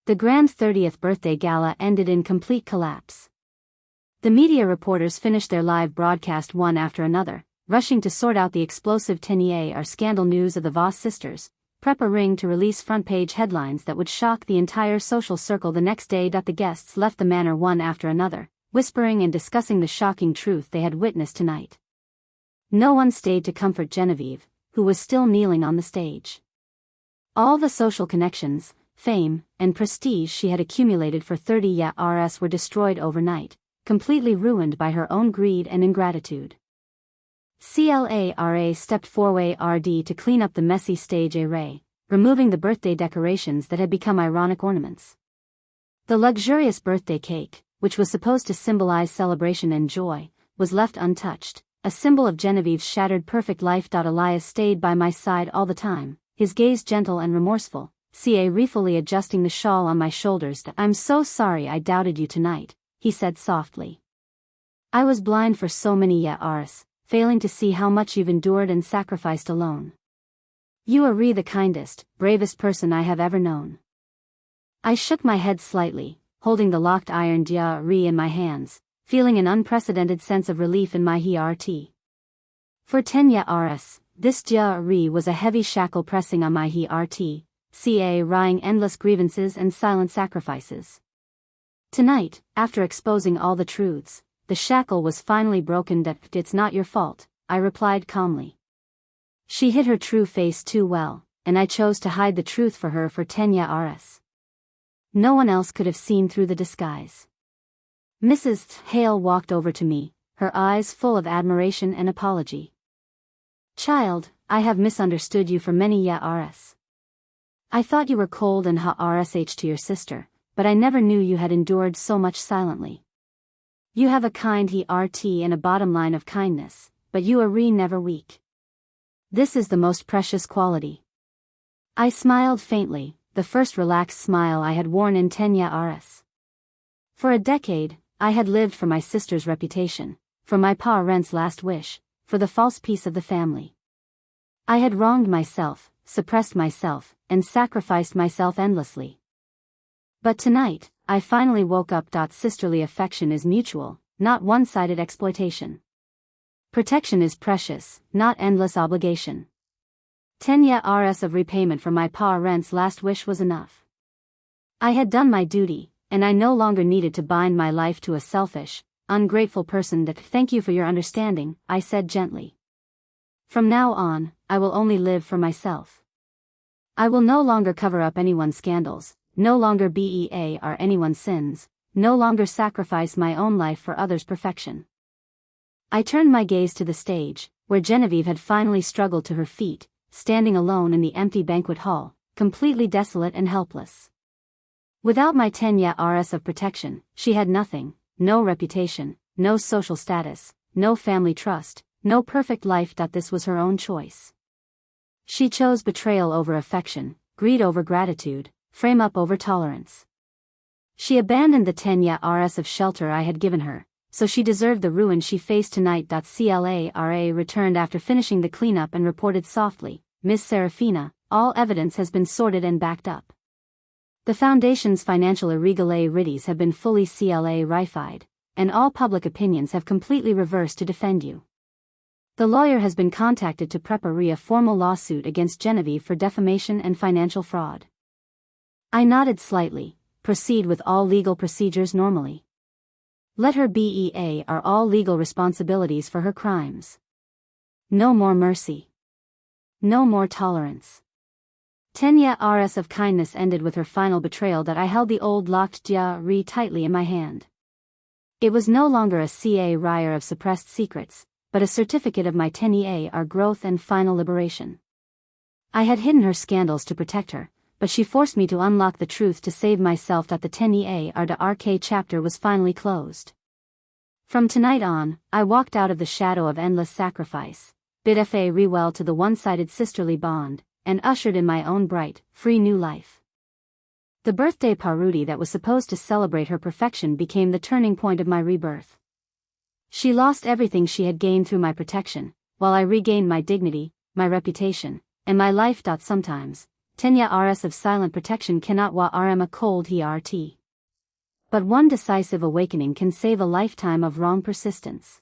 The grand 30th birthday gala ended in complete collapse. The media reporters finished their live broadcast one after another, rushing to sort out the explosive 10-year scandal news of the Voss sisters, prep a ring to release front-page headlines that would shock the entire social circle the next day. The guests left the manor one after another, whispering and discussing the shocking truth they had witnessed tonight. No one stayed to comfort Genevieve, who was still kneeling on the stage. All the social connections, fame, and prestige she had accumulated for 30 years were destroyed overnight, completely ruined by her own greed and ingratitude. Clara stepped forward to clean up the messy stage array, removing the birthday decorations that had become ironic ornaments. The luxurious birthday cake, which was supposed to symbolize celebration and joy, was left untouched, a symbol of Genevieve's shattered perfect life. Elias stayed by my side all the time, his gaze gentle and remorseful, ruefully adjusting the shawl on my shoulders. I'm so sorry I doubted you tonight, he said softly. I was blind for so many years, failing to see how much you've endured and sacrificed alone. You are the kindest, bravest person I have ever known. I shook my head slightly, holding the locked iron diary in my hands, feeling an unprecedented sense of relief in my heart. For 10 years, this diary was a heavy shackle pressing on my heart, wrying endless grievances and silent sacrifices. Tonight, after exposing all the truths, the shackle was finally broken. It's not your fault, I replied calmly. She hid her true face too well, and I chose to hide the truth for her for 10 years. No one else could have seen through the disguise. Mrs. Hale walked over to me, her eyes full of admiration and apology. Child, I have misunderstood you for many years. I thought you were cold and harsh to your sister, but I never knew you had endured so much silently. You have a kind heart and a bottom line of kindness, but you are never weak. This is the most precious quality. I smiled faintly, the first relaxed smile I had worn in 10 years. For a decade, I had lived for my sister's reputation, for my parents' last wish, for the false peace of the family. I had wronged myself, suppressed myself, and sacrificed myself endlessly. But tonight, I finally woke up. Sisterly affection is mutual, not one-sided exploitation. Protection is precious, not endless obligation. 10 years of repayment for my parents' last wish was enough. I had done my duty, and I no longer needed to bind my life to a selfish, ungrateful person. Thank you for your understanding, I said gently. From now on, I will only live for myself. I will no longer cover up anyone's scandals, no longer bear anyone's sins, no longer sacrifice my own life for others' perfection. I turned my gaze to the stage, where Genevieve had finally struggled to her feet, standing alone in the empty banquet hall, completely desolate and helpless. Without my 10 years of protection, she had nothing, no reputation, no social status, no family trust, no perfect life. This was her own choice. She chose betrayal over affection, greed over gratitude, frame up over tolerance. She abandoned the 10 years of shelter I had given her, so she deserved the ruin she faced tonight. Clara returned after finishing the cleanup and reported softly, Miss Serafina, all evidence has been sorted and backed up. The Foundation's financial irregularities have been fully clarified, and all public opinions have completely reversed to defend you. The lawyer has been contacted to prepare a formal lawsuit against Genevieve for defamation and financial fraud. I nodded slightly. Proceed with all legal procedures normally. Let her bear all legal responsibilities for her crimes. No more mercy. No more tolerance. 10 years of kindness ended with her final betrayal. I held the old locked diary tightly in my hand. It was no longer a career of suppressed secrets, but a certificate of my 10 year growth and final liberation. I had hidden her scandals to protect her, but she forced me to unlock the truth to save myself. The 10 year chapter was finally closed. From tonight on, I walked out of the shadow of endless sacrifice, bid farewell to the one-sided sisterly bond, and ushered in my own bright, free new life. The birthday party that was supposed to celebrate her perfection became the turning point of my rebirth. She lost everything she had gained through my protection, while I regained my dignity, my reputation, and my life. Sometimes, Tenya rs of silent protection cannot wa rm a cold he rt. But one decisive awakening can save a lifetime of wrong persistence.